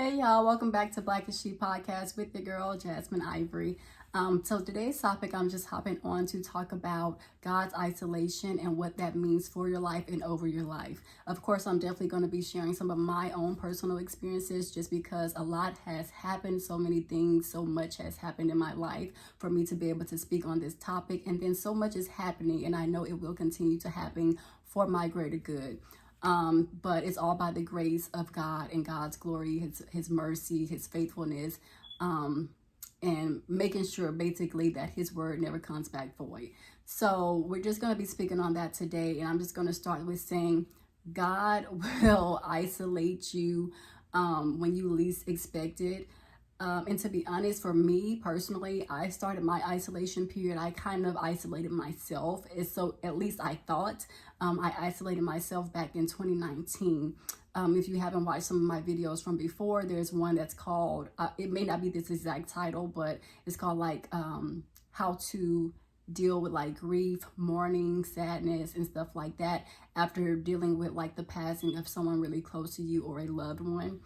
Hey y'all, welcome back to Black as She podcast with your girl Jasmine Ivory. So today's topic, I'm just hopping on to talk about God's isolation and what that means for your life and over your life. Of course, I'm definitely going to be sharing some of my own personal experiences just because a lot has happened, so many things, so much has happened in my life for me to be able to speak on this topic. And then so much is happening, and I know it will continue to happen for my greater good. But it's all by the grace of God and God's glory, his mercy, his faithfulness, and making sure basically that his word never comes back void. So we're just going to be speaking on that today. And I'm just going to start with saying God will isolate you when you least expect it. And to be honest, for me personally, I started my isolation period. I kind of isolated myself. So at least I thought I isolated myself back in 2019. If you haven't watched some of my videos from before, there's one that's called, it may not be this exact title, but it's called like how to deal with like grief, mourning, sadness, and stuff like that after dealing with like the passing of someone really close to you or a loved one.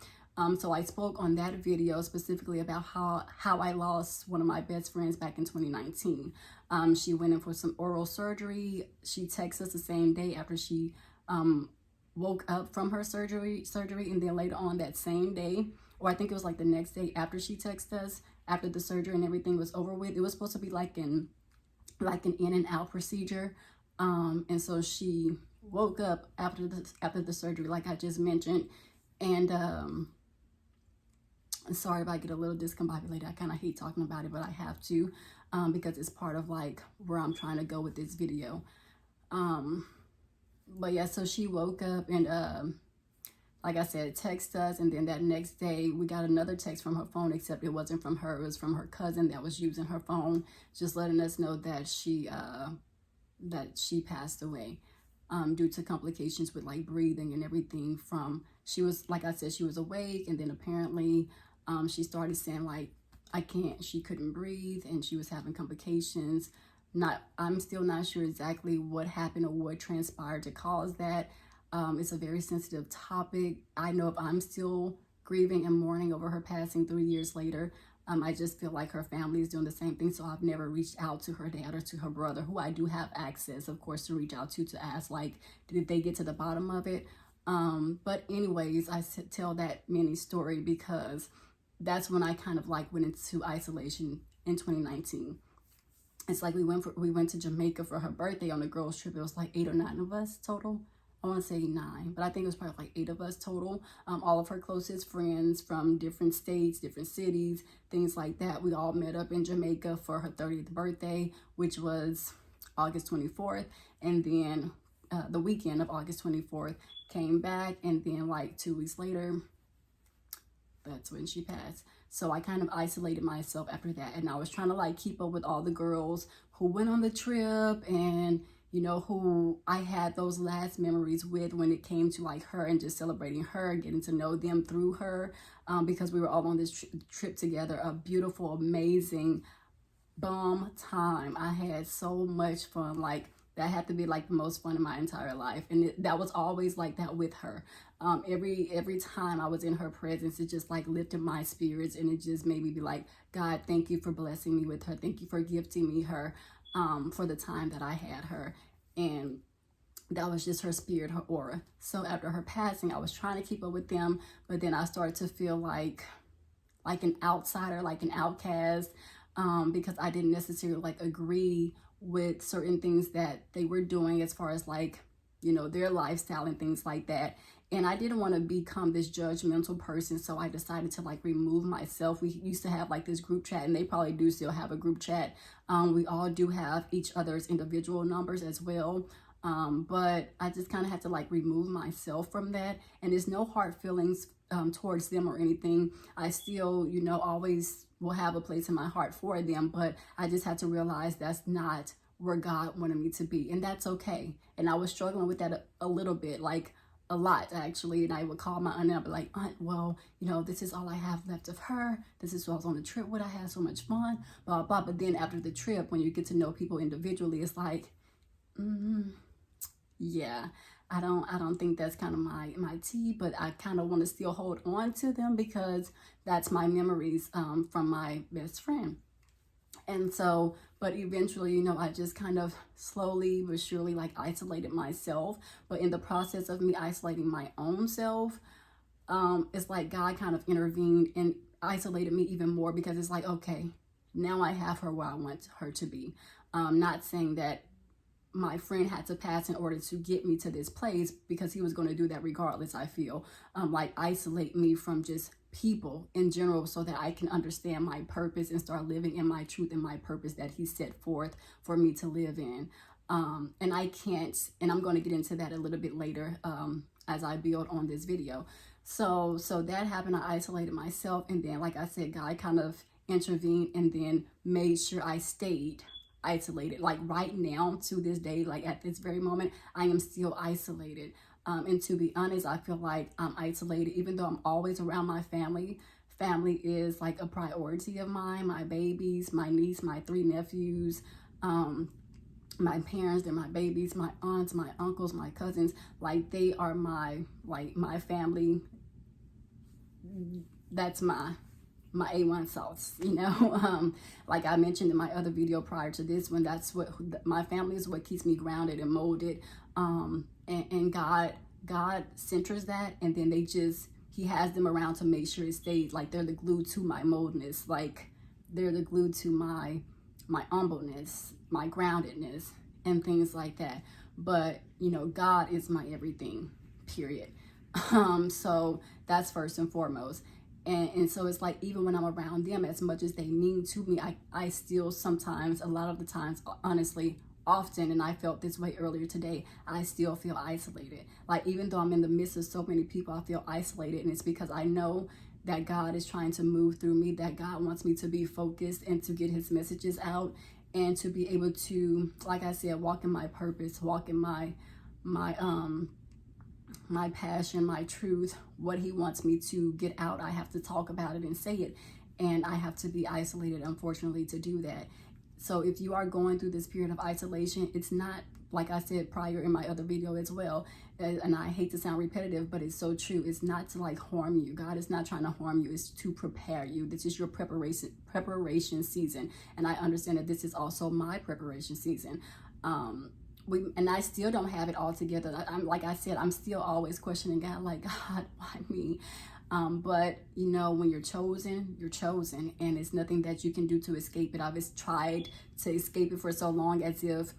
So I spoke on that video specifically about how I lost one of my best friends back in 2019. She went in for some oral surgery. She texted us the same day after she woke up from her surgery, and then later on that same day, or I think it was like the next day after she texted us, after the surgery and everything was over with. It was supposed to be like an in and out procedure. And so she woke up after the surgery, like I just mentioned, and sorry if I get a little discombobulated. I kind of hate talking about it, but I have to because it's part of like where I'm trying to go with this video. But yeah, so she woke up and like I said, text us, and then that next day we got another text from her phone, except it wasn't from her. It was from her cousin that was using her phone, just letting us know that she passed away due to complications with like breathing and everything. She was, like I said, she was awake, and then apparently she started saying like she couldn't breathe, and she was having complications. I'm still not sure exactly what happened or what transpired to cause that. It's a very sensitive topic. I know if I'm still grieving and mourning over her passing 3 years later, I just feel like her family is doing the same thing. So I've never reached out to her dad or to her brother, who I do have access, of course, to reach out to ask, like, did they get to the bottom of it? But anyways, I tell that mini story because that's when I kind of like went into isolation in 2019. It's like we went to Jamaica for her birthday on a girls trip. It was like 8 or 9 of us total. I want to say 9, but I think it was probably like 8 of us total. All of her closest friends from different states, different cities, things like that. We all met up in Jamaica for her 30th birthday, which was August 24th. And then the weekend of August 24th came back. And then like 2 weeks later, that's when she passed. So I kind of isolated myself after that. And I was trying to like keep up with all the girls who went on the trip and, you know, who I had those last memories with when it came to like her and just celebrating her, getting to know them through her, because we were all on this trip together. A beautiful, amazing, bomb time. I had so much fun. Like, that had to be like the most fun in my entire life. And that was always like that with her. Every time I was in her presence, it just like lifted my spirits, and it just made me be like, God, thank you for blessing me with her. Thank you for gifting me her for the time that I had her. And that was just her spirit, her aura. So after her passing, I was trying to keep up with them, but then I started to feel like an outsider, like an outcast, because I didn't necessarily like agree with certain things that they were doing as far as like, you know, their lifestyle and things like that. And I didn't want to become this judgmental person, so I decided to like remove myself. We used to have like this group chat, and they probably do still have a group chat. We all do have each other's individual numbers as well. But I just kind of had to like remove myself from that. And there's no hard feelings towards them or anything. I still, you know, always will have a place in my heart for them, but I just had to realize that's not where God wanted me to be, and that's okay. And I was struggling with that a little bit, like a lot actually. And I would call my aunt and I'd be like, Aunt, well, you know, this is all I have left of her. This is what I was on the trip with. I had so much fun, blah, blah. But then after the trip, when you get to know people individually, it's like, yeah, I don't think that's kind of my tea, but I kind of want to still hold on to them because that's my memories from my best friend. And so, but eventually, you know, I just kind of slowly but surely like isolated myself. But in the process of me isolating my own self, it's like God kind of intervened and isolated me even more, because it's like, okay, now I have her where I want her to be. Not saying that my friend had to pass in order to get me to this place, because he was going to do that regardless. I feel like isolate me from just people in general, so that I can understand my purpose and start living in my truth and my purpose that he set forth for me to live in. And I can't, and I'm going to get into that a little bit later as I build on this video. So that happened. I isolated myself, and then, like I said, God kind of intervened and then made sure I stayed isolated. Like right now, to this day, like at this very moment, I am still isolated. And to be honest, I feel like I'm isolated, even though I'm always around my family. Family is like a priority of mine. My babies, my niece, my 3 nephews, my parents, they're my babies, my aunts, my uncles, my cousins. Like they are my family. That's my A1 sauce, you know. Like I mentioned in my other video prior to this one, that's what my family is, what keeps me grounded and molded. And God centers that, and then he has them around to make sure it stays. Like they're the glue to my moldness. Like they're the glue to my humbleness, my groundedness, and things like that. But you know, God is my everything, period. So that's first and foremost. And so it's like, even when I'm around them, as much as they mean to me, I still sometimes, a lot of the times, honestly, often, and I felt this way earlier today, I still feel isolated. Like even though I'm in the midst of so many people, I feel isolated. And it's because I know that God is trying to move through me, that God wants me to be focused and to get his messages out, and to be able to, like I said, walk in my purpose, walk in my passion, my truth, what he wants me to get out. I have to talk about it and say it, and I have to be isolated, unfortunately, to do that. So if you are going through this period of isolation, it's not, like I said prior in my other video as well, and I hate to sound repetitive, but it's so true. It's not to like harm you. God is not trying to harm you. It's to prepare you. This is your preparation season, and I understand that this is also my preparation season. And I still don't have it all together. I'm, like I said, I'm still always questioning God, like, God, why me? But you know, when you're chosen, and it's nothing that you can do to escape it. I've tried to escape it for so long, as if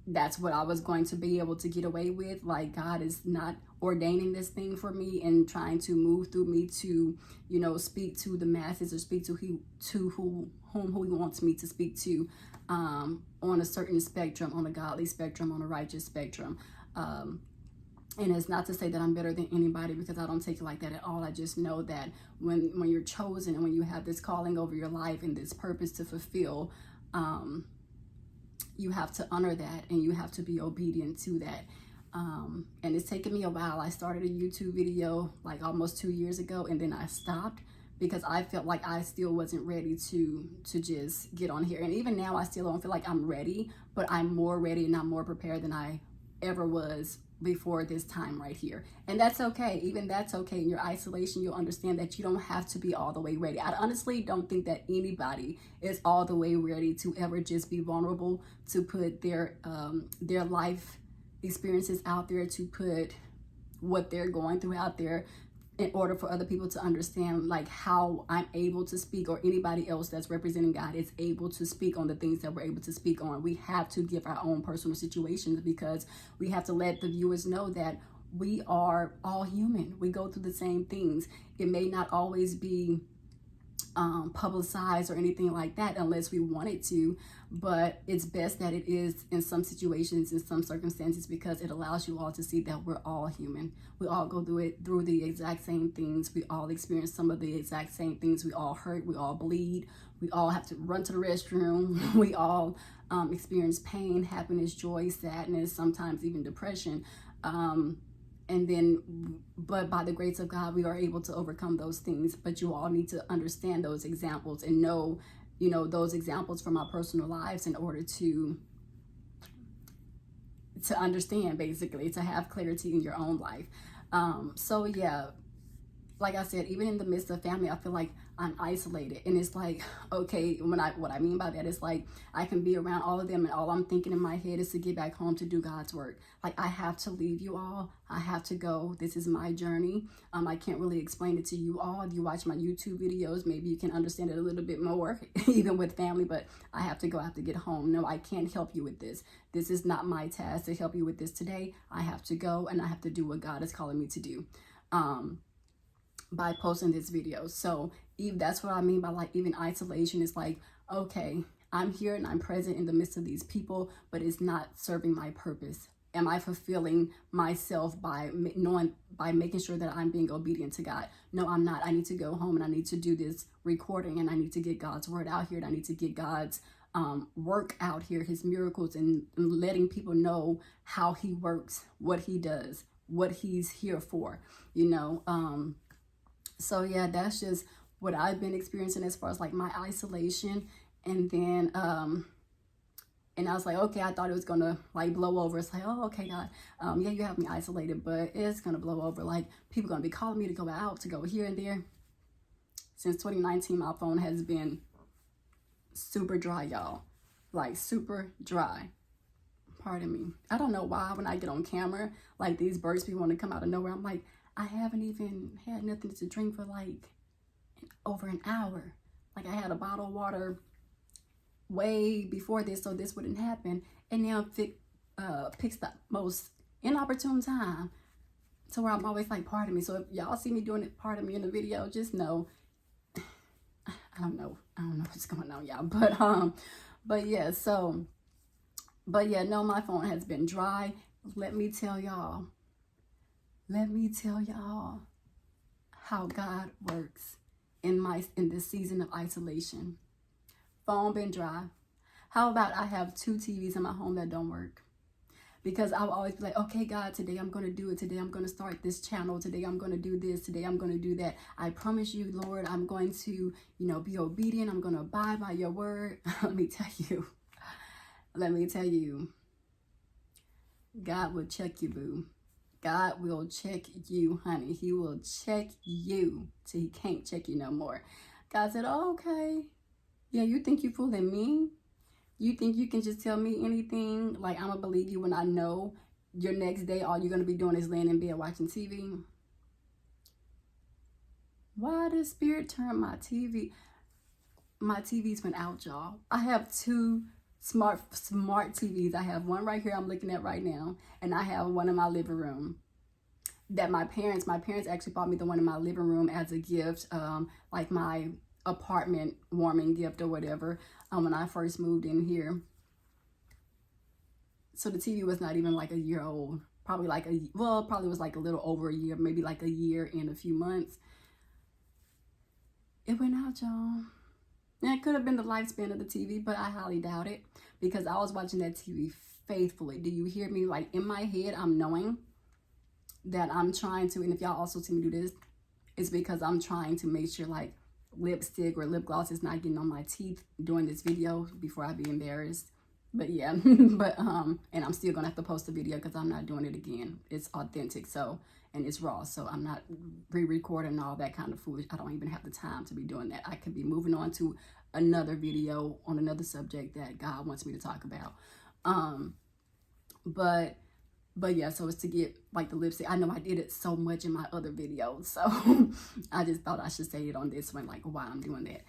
that's what I was going to be able to get away with. Like God is not ordaining this thing for me and trying to move through me to, you know, speak to the masses, or speak to whom he wants me to speak to, on a certain spectrum, on a godly spectrum, on a righteous spectrum. And it's not to say that I'm better than anybody, because I don't take it like that at all. I just know that when you're chosen, and when you have this calling over your life and this purpose to fulfill, you have to honor that, and you have to be obedient to that. And it's taken me a while. I started a YouTube video like almost 2 years ago, and then I stopped because I felt like I still wasn't ready to just get on here. And even now, I still don't feel like I'm ready, but I'm more ready and I'm more prepared than I ever was before this time right here. And that's okay. Even that's okay. In your isolation, you'll understand that you don't have to be all the way ready. I honestly don't think that anybody is all the way ready to ever just be vulnerable, to put their life experiences out there, to put what they're going through out there, in order for other people to understand like how I'm able to speak, or anybody else that's representing God is able to speak on the things that we're able to speak on. We have to give our own personal situations, because we have to let the viewers know that we are all human. We go through the same things. It may not always be publicized or anything like that, unless we want it to, but it's best that it is in some situations, in some circumstances, because it allows you all to see that we're all human. We all go through the exact same things. We all experience some of the exact same things. We all hurt, we all bleed, we all have to run to the restroom, we all experience pain, happiness, joy, sadness, sometimes even depression. And then, but by the grace of God, we are able to overcome those things. But you all need to understand those examples and know, you know, those examples from our personal lives in order to to understand, basically, to have clarity in your own life. So yeah, like I said, even in the midst of family, I feel like I'm isolated. And it's like, okay, what I mean by that is like, I can be around all of them and all I'm thinking in my head is to get back home to do God's work. Like, I have to leave you all. I have to go. This is my journey. I can't really explain it to you all. If you watch my YouTube videos, maybe you can understand it a little bit more, even with family, but I have to go. I have to get home. No, I can't help you with this. This is not my task to help you with this today. I have to go and I have to do what God is calling me to do. By posting this video. So that's what I mean by like even isolation. Is like, okay, I'm here and I'm present in the midst of these people, but it's not serving my purpose. Am I fulfilling myself by making sure that I'm being obedient to God? No, I'm not. I need to go home and I need to do this recording and I need to get God's word out here and I need to get God's work out here, his miracles, and letting people know how he works, what he does, what he's here for, you know. So yeah, that's just what I've been experiencing as far as like my isolation. And then and I was like, okay, I thought it was gonna like blow over. It's like, oh, okay, God, yeah, you have me isolated, but it's gonna blow over. Like, people gonna be calling me to go out, to go here and there. Since 2019, my phone has been super dry, y'all. Like, super dry. Pardon me. I don't know why when I get on camera, like, these birds be wanting to come out of nowhere. I'm like, I haven't even had nothing to drink for like over an hour. Like, I had a bottle of water way before this, so this wouldn't happen. And now picks the most inopportune time to where I'm always like, pardon me. So if y'all see me doing it, pardon me in the video, just know, I don't know what's going on, y'all. But yeah, so, but yeah, no, my phone has been dry. Let me tell y'all how God works in this season of isolation. Phone been dry. How about I have 2 TVs in my home that don't work? Because I will always be like, okay, God, today I'm going to do it. Today I'm going to start this channel. Today I'm going to do this. Today I'm going to do that. I promise you, Lord, I'm going to, you know, be obedient. I'm going to abide by your word. Let me tell you, God will check you, boo. God will check you, honey. He will check you till he can't check you no more. God said, oh, okay. Yeah, you think you fooling me? You think you can just tell me anything? Like, I'm going to believe you when I know your next day all you're going to be doing is laying in bed watching TV? Why did Spirit turn my TV? My TVs went out, y'all. I have 2 smart TVs. I have one right here I'm looking at right now, and I have one in my living room that my parents actually bought me the one in my living room as a gift, like my apartment warming gift or whatever, when I first moved in here. So the TV was not even like a year old, probably was like a little over a year, maybe like a year and a few months. It went out, y'all. And it could have been the lifespan of the TV, but I highly doubt it, because I was watching that TV faithfully. Do you hear me? Like, in my head, I'm knowing that I'm trying to, and if y'all also see me do this, it's because I'm trying to make sure like lipstick or lip gloss is not getting on my teeth during this video before I be embarrassed. But yeah, but and I'm still gonna have to post a video because I'm not doing it again. It's authentic, so, and it's raw, so I'm not re-recording all that kind of foolish. I don't even have the time to be doing that. I could be moving on to another video on another subject that God wants me to talk about. But yeah, so it's to get like the lipstick. I know I did it so much in my other videos, so I just thought I should say it on this one, like why I'm doing that.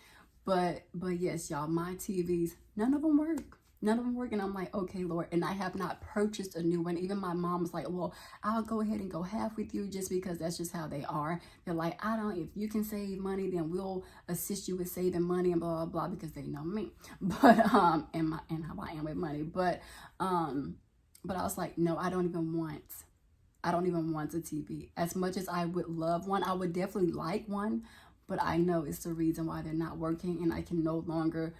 But yes, y'all, my TVs, none of them work. None of them work. And I'm like, okay, Lord. And I have not purchased a new one. Even my mom was like, well, I'll go ahead and go half with you, just because that's just how they are. They're like, if you can save money, then we'll assist you with saving money and blah, blah, blah, because they know me. But, and how I am with money. But I was like, no, I don't even want a TV. As much as I would love one, I would definitely like one, but I know it's the reason why they're not working, and I can no longer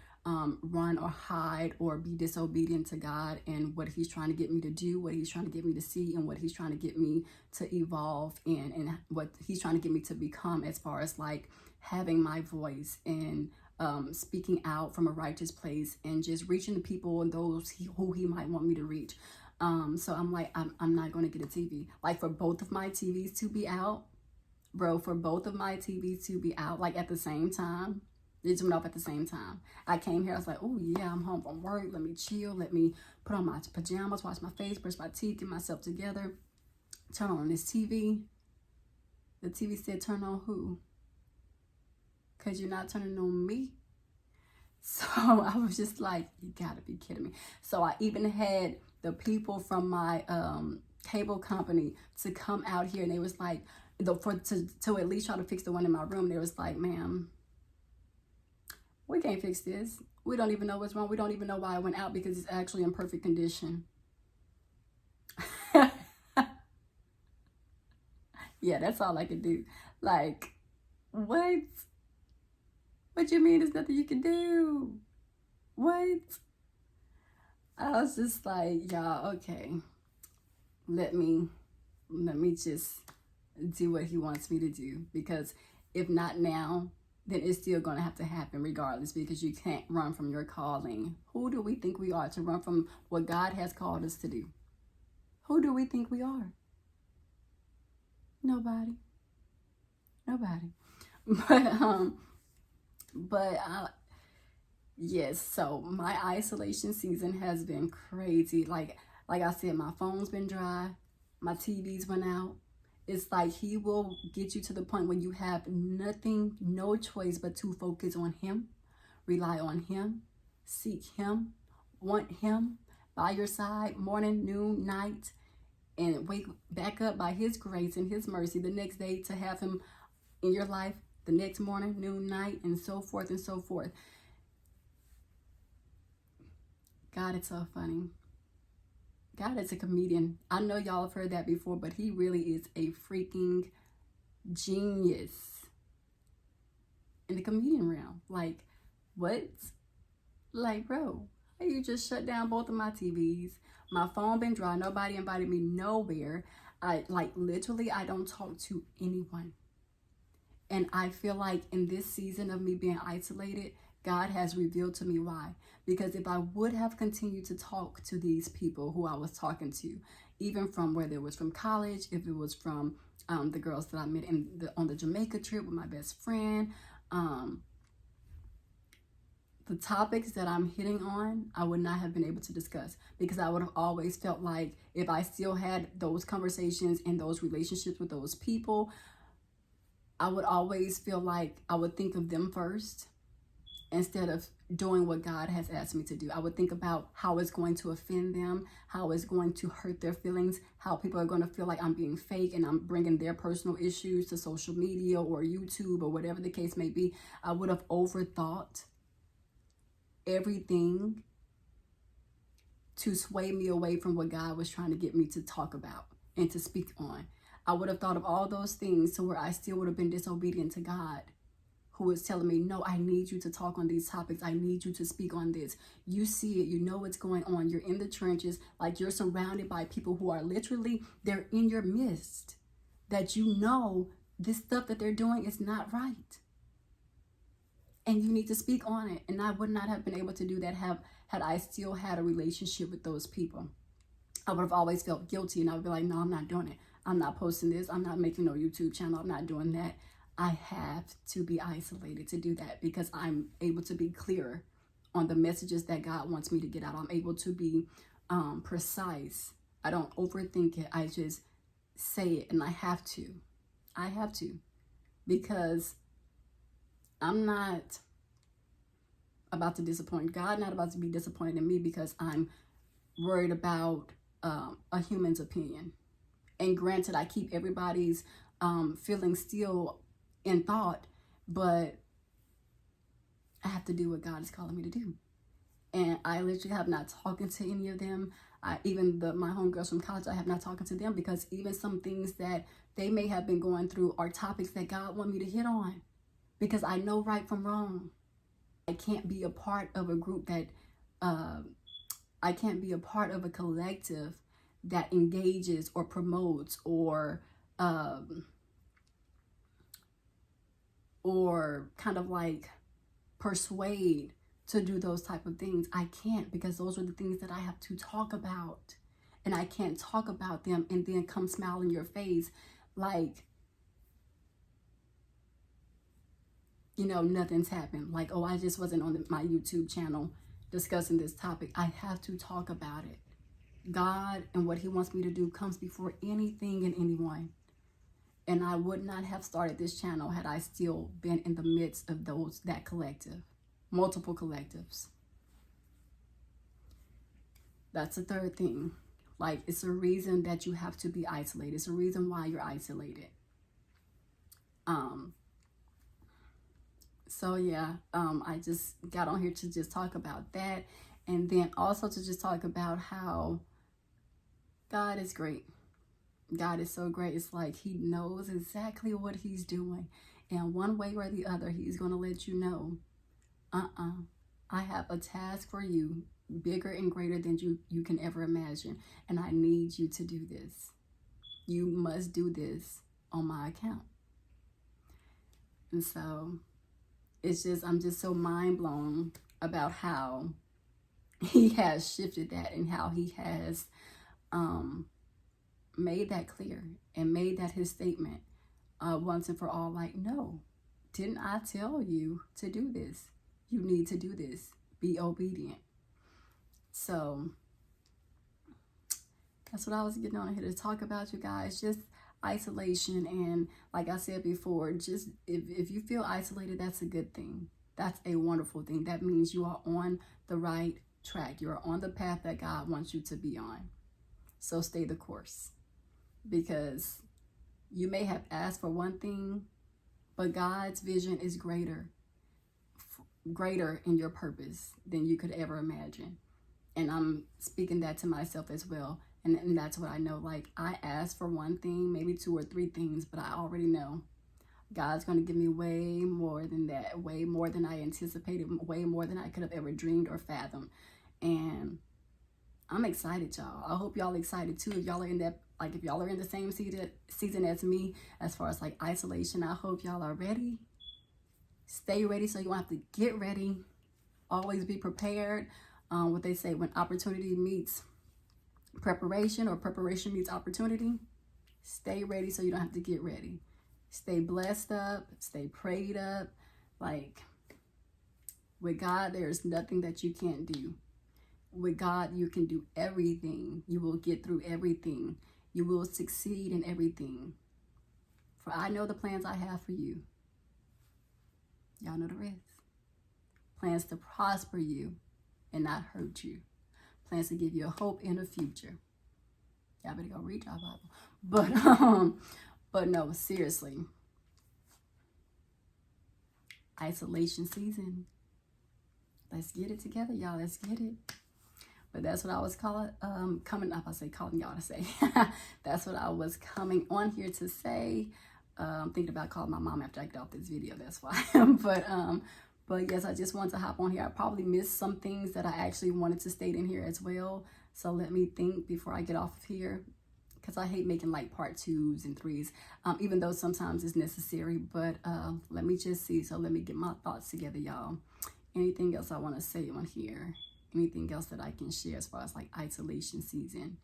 run or hide or be disobedient to God and what he's trying to get me to do, what he's trying to get me to see, and what he's trying to get me to evolve in, and what he's trying to get me to become, as far as like having my voice and speaking out from a righteous place and just reaching the people and those who he might want me to reach. So I'm like, I'm not going to get a TV. Like for both of my TVs to be out, bro, for both of my TVs to be out, like at the same time, they just went off at the same time. I came here, I was like, oh yeah, I'm home from work. Let me chill. Let me put on my pajamas, wash my face, brush my teeth, get myself together. Turn on this TV. The TV said, turn on who? Because you're not turning on me. So I was just like, you gotta be kidding me. So I even had the people from my cable company to come out here, and they was like, to at least try to fix the one in my room. They was like, ma'am, we can't fix this. We don't even know what's wrong. We don't even know why it went out because it's actually in perfect condition. Yeah, that's all I could do. Like, what? What you mean there's nothing you can do? What? I was just like, y'all, okay. Let me just do what he wants me to do, because if not now, then it's still going to have to happen regardless, because you can't run from your calling. Who do we think we are to run from what God has called us to do? Who do we think we are? Nobody. But yes, so my isolation season has been crazy. Like I said, my phone's been dry, my TV's went out. It's like he will get you to the point where you have nothing, no choice but to focus on him, rely on him, seek him, want him by your side morning, noon, night, and wake back up by his grace and his mercy the next day to have him in your life the next morning, noon, night, and so forth and so forth. God, it's so funny. God is a comedian. I know y'all have heard that before, but he really is a freaking genius in the comedian realm. Like, what? Like, bro, how you just shut down both of my TVs? My phone been dry. Nobody invited me nowhere. Literally, I don't talk to anyone. And I feel like in this season of me being isolated, God has revealed to me why. Because if I would have continued to talk to these people who I was talking to, even from whether it was from college, if it was from the girls that I met on the Jamaica trip with my best friend, the topics that I'm hitting on, I would not have been able to discuss, because I would have always felt like if I still had those conversations and those relationships with those people, I would always feel like I would think of them first instead of doing what God has asked me to do. I would think about how it's going to offend them, how it's going to hurt their feelings, how people are going to feel like I'm being fake and I'm bringing their personal issues to social media or YouTube or whatever the case may be. I would have overthought everything to sway me away from what God was trying to get me to talk about and to speak on. I would have thought of all those things to where I still would have been disobedient to God, who is telling me, no, I need you to talk on these topics. I need you to speak on this. You see it. You know what's going on. You're in the trenches. Like, you're surrounded by people who are literally, they're in your midst, that you know this stuff that they're doing is not right. And you need to speak on it. And I would not have been able to do that had I still had a relationship with those people. I would have always felt guilty, and I would be like, no, I'm not doing it. I'm not posting this. I'm not making no YouTube channel. I'm not doing that. I have to be isolated to do that, because I'm able to be clearer on the messages that God wants me to get out. I'm able to be precise. I don't overthink it. I just say it, and I have to. I have to, because I'm not about to disappoint God, not about to be disappointed in me because I'm worried about a human's opinion. And granted, I keep everybody's feelings still in thought, but I have to do what God is calling me to do. And I literally have not talking to any of them. Even my homegirls from college, I have not talking to them, because even some things that they may have been going through are topics that God want me to hit on, because I know right from wrong. I can't be a part of a group that, I can't be a part of a collective that engages or promotes or kind of like persuade to do those type of things. I can't, because those are the things that I have to talk about. and I can't talk about them and then come smile in your face like, you know, nothing's happened. Like, oh, I just wasn't on my YouTube channel discussing this topic. I have to talk about it. God and what he wants me to do comes before anything and anyone. And I would not have started this channel had I still been in the midst of that collective, multiple collectives. That's the third thing. Like, it's a reason that you have to be isolated. It's a reason why you're isolated. So yeah, I just got on here to just talk about that. And then also to just talk about how God is great. God is so great. It's like he knows exactly what he's doing. And one way or the other, he's going to let you know, I have a task for you, bigger and greater than you can ever imagine. And I need you to do this. You must do this on my account. And so it's just, I'm just so mind blown about how he has shifted that and how he has made that clear and made that his statement once and for all. Like, no, didn't I tell you to do this? You need to do this. Be obedient. So that's what I was getting on here to talk about, you guys. Just isolation. And like I said before, just if you feel isolated, that's a good thing. That's a wonderful thing. That means you are on the right track. You are on the path that God wants you to be on. So stay the course, because you may have asked for one thing, but God's vision is greater in your purpose than you could ever imagine. And I'm speaking that to myself as well. And that's what I know. Like, I asked for one thing, maybe 2 or 3 things, but I already know God's going to give me way more than that, way more than I anticipated, way more than I could have ever dreamed or fathomed. And I'm excited, y'all. I hope y'all excited too. If y'all are in that, like, if y'all are in the same season as me, as far as like isolation, I hope y'all are ready. Stay ready so you won't have to get ready. Always be prepared. What they say, when opportunity meets preparation, or preparation meets opportunity, stay ready so you don't have to get ready. Stay blessed up, stay prayed up. Like, with God, there's nothing that you can't do. With God, you can do everything. You will get through everything. You will succeed in everything. For I know the plans I have for you. Y'all know the rest. Plans to prosper you and not hurt you. Plans to give you a hope in the future. Y'all better go read y'all Bible. But no, seriously. Isolation season. Let's get it together, y'all. Let's get it. But that's what I was calling y'all to say. That's what I was coming on here to say. I'm thinking about calling my mom after I get off this video. That's why. But yes, I just wanted to hop on here. I probably missed some things that I actually wanted to state in here as well. So let me think before I get off of here, because I hate making like part 2s and 3s, even though sometimes it's necessary. But let me just see. So let me get my thoughts together, y'all. Anything else I want to say on here? Anything else that I can share as far as like isolation season?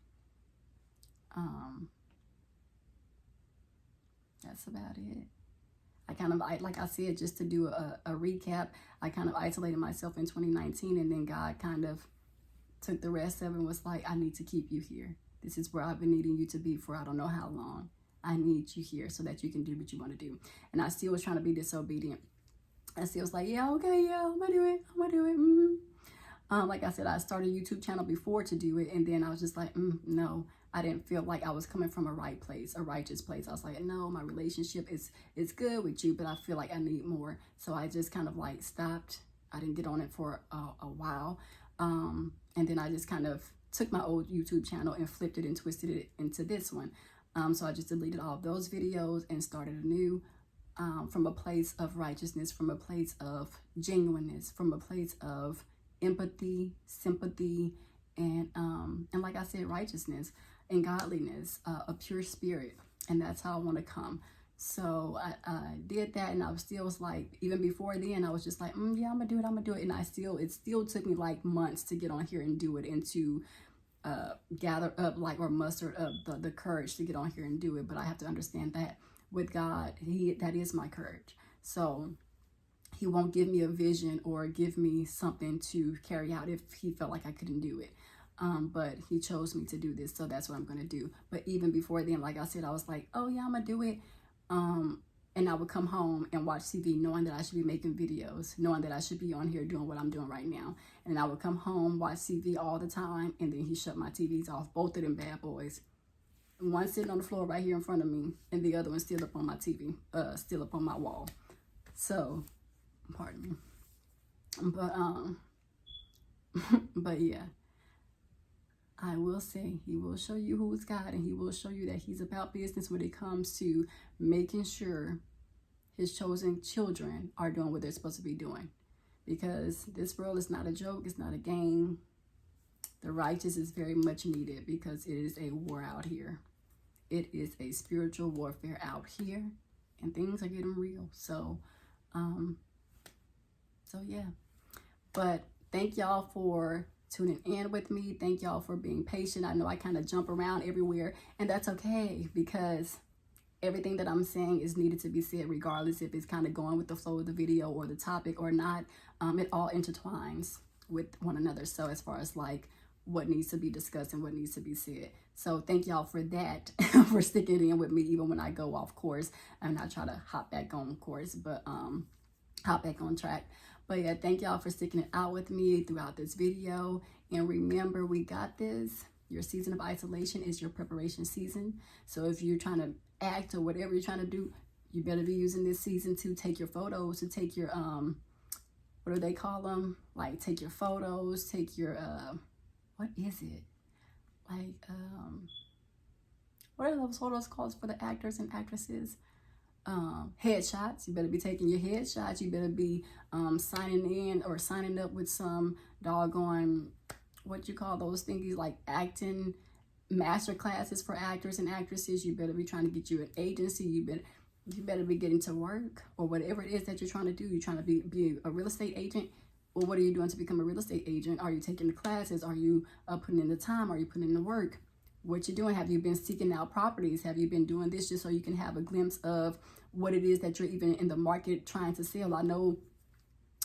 That's about it. Like I said, just to do a recap, I kind of isolated myself in 2019, and then God kind of took the rest of it and was like, I need to keep you here. This is where I've been needing you to be for I don't know how long. I need you here so that you can do what you want to do. And I still was trying to be disobedient. I still was like, yeah, okay, yeah, I'm gonna do it. Like I said, I started a YouTube channel before to do it, and then I was just like, no. I didn't feel like I was coming from a right place, a righteous place. I was like, no, my relationship is good with you, but I feel like I need more. So I just kind of like stopped. I didn't get on it for a while. And then I just kind of took my old YouTube channel and flipped it and twisted it into this one. So I just deleted all of those videos and started anew, from a place of righteousness, from a place of genuineness, from a place of empathy, sympathy, and like I said, righteousness and godliness, a pure spirit. And that's how I want to come. So I did that, and I was like, even before then, I was just like, yeah, I'm gonna do it. And it still took me like months to get on here and do it, and to gather up like or muster up the courage to get on here and do it. But I have to understand that with God, that is my courage. So he won't give me a vision or give me something to carry out if he felt like I couldn't do it. But he chose me to do this, so that's what I'm going to do. But even before then, like I said, I was like, oh yeah, I'm going to do it. And I would come home and watch TV knowing that I should be making videos, knowing that I should be on here doing what I'm doing right now. And I would come home, watch TV all the time, and then he shut my TVs off, both of them bad boys. One sitting on the floor right here in front of me, and the other one still up on my TV, still up on my wall. So, pardon me. But, but yeah. I will say he will show you who's God, and he will show you that he's about business when it comes to making sure his chosen children are doing what they're supposed to be doing. Because this world is not a joke. It's not a game. The righteous is very much needed because it is a war out here. It is a spiritual warfare out here, and things are getting real. So yeah. But thank y'all for tuning in with me. Thank y'all for being patient. I know I kind of jump around everywhere, and that's okay because everything that I'm saying is needed to be said regardless if it's kind of going with the flow of the video or the topic or not. It all intertwines with one another. So as far as like what needs to be discussed and what needs to be said. So thank y'all for that, for sticking in with me even when I go off course and I try to hop back on course, but hop back on track. But yeah, thank y'all for sticking it out with me throughout this video. And remember, we got this. Your season of isolation is your preparation season. So if you're trying to act or whatever you're trying to do, you better be using this season to take your photos, to take your, what do they call them? Like take your photos, take your, what is it? Like, what are those photos called for the actors and actresses? Headshots. You better be taking your headshots. You better be signing in or signing up with some doggone, what you call those thingies, like acting master classes for actors and actresses. You better be trying to get you an agency. You better be getting to work or whatever it is that you're trying to do. You're trying to be a real estate agent. Well, what are you doing to become a real estate agent? Are you taking the classes? Are you putting in the time? Are you putting in the work? What you're doing? Have you been seeking out properties? Have you been doing this just so you can have a glimpse of what it is that you're even in the market trying to sell? I know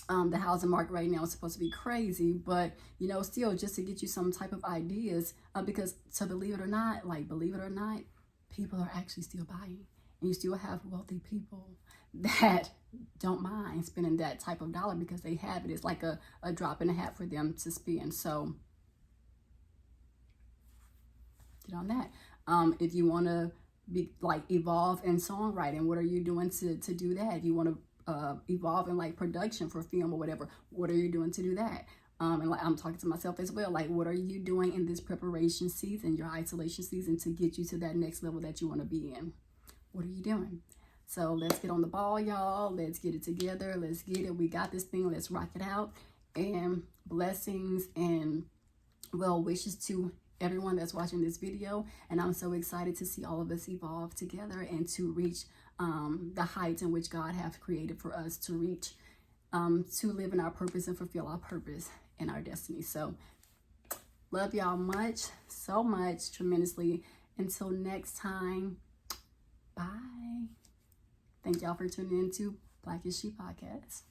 the housing market right now is supposed to be crazy, but you know, still just to get you some type of ideas, because so believe it or not, people are actually still buying, and you still have wealthy people that don't mind spending that type of dollar because they have it. It's like a drop in a hat for them to spend. So get on that. If you want to be like evolve in songwriting, what are you doing to do that? If you want to evolve in like production for film or whatever, what are you doing to do that? And like I'm talking to myself as well, like what are you doing in this preparation season, your isolation season, to get you to that next level that you want to be in? What are you doing? So let's get on the ball, y'all. Let's get it together. Let's get it. We got this thing. Let's rock it out. And blessings and well wishes to everyone that's watching this video. And I'm so excited to see all of us evolve together and to reach the heights in which God has created for us to reach, to live in our purpose and fulfill our purpose and our destiny. So love y'all much, so much, tremendously. Until next time, bye. Thank y'all for tuning in to Black is She Podcast.